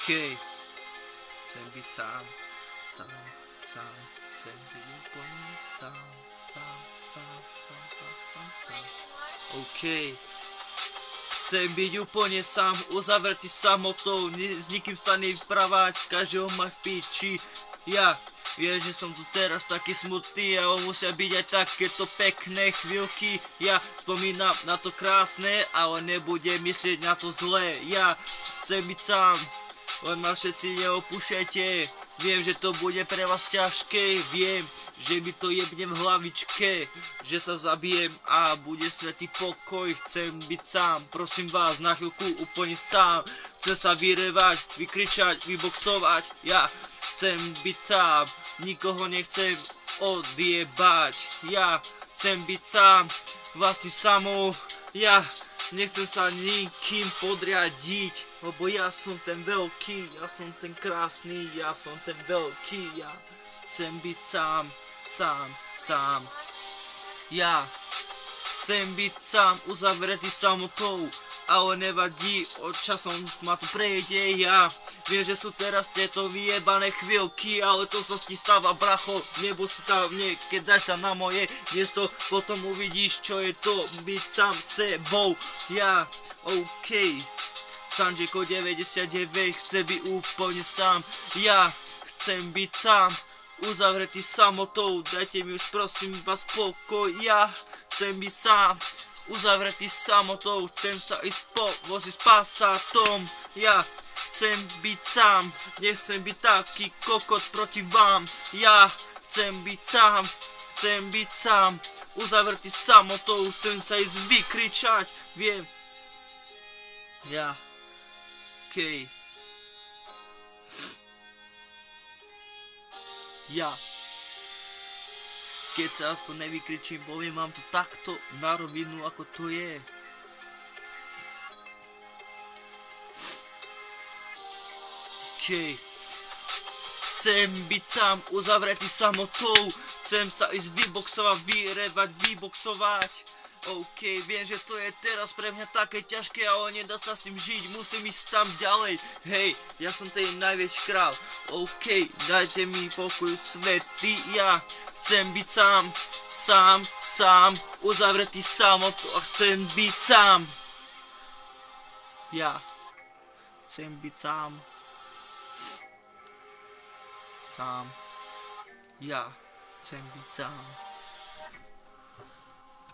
Okej. Chcem byť sám. Chcem byť úplne sám. Okej. Chcem byť úplne sám, uzavretý samotou, s nikým sa nevyprávať, každého ma v piči. Ja viem, že som tu teraz taký smutný, ale musia byť aj takéto pekné chvíľky. Ja spomínam na to krásne, ale nebudem myslieť na to zlé. Ja chcem byť sám, len ma všetci neopúšajte. Viem, že to bude pre vás ťažké, viem, že mi to jebne v hlavičke, že sa zabijem a bude svätý pokoj. Chcem byť sám, prosím vás, na chvíľku úplne sám. Chcem sa vyrevať, vykričať, vyboxovať. Ja chcem byť sám, nikoho nechcem odjebať. Ja chcem byť sám, vlastne samou. Ja nechcem sa nikým podriadiť, lebo ja som ten veľký, ja som ten krásny, ja som ten veľký. Ja chcem byť sám. Ja chcem byť sám, uzavretý samotou, ale nevadí, od časom ma to prejde. Ja viem, že sú teraz tieto vyjebané chvíľky, ale to sa ti stáva, bracho. Nebo si tam niekedy, daj sa na moje miesto, potom uvidíš, čo je to byť sám sebou. Ja, okej. Sanjeko 99 chce byť úplne sám. Ja chcem byť sám, uzavretý samotou, dajte mi už prosím vás pokoj. Ja chcem byť sám, uzavretý samotou, chcem sa ísť voziť s pasátom. Ja chcem byť sám, nechcem byť taký kokot proti vám. Ja chcem byť sám, uzavretý samotou, chcem sa ísť vykričať. Viem. Ja. Okej. Ja. Keď sa aspoň nevykričím, poviem vám to takto na rovinu, ako to je. Okej. Chcem byť sám, uzavretý samotou, chcem sa ísť vyboxovať, vyrevať, vyboxovať. OK, viem, že to je teraz pre mňa také ťažké, ale nedá sa s tým žiť, musím ísť tam ďalej. Hej, ja som ten najväčší král. OK, dajte mi pokoj svety. Ja chcem byť sám, uzavretý samotou a chcem byť sám. Ja chcem byť sám. Ja chcem byť sám.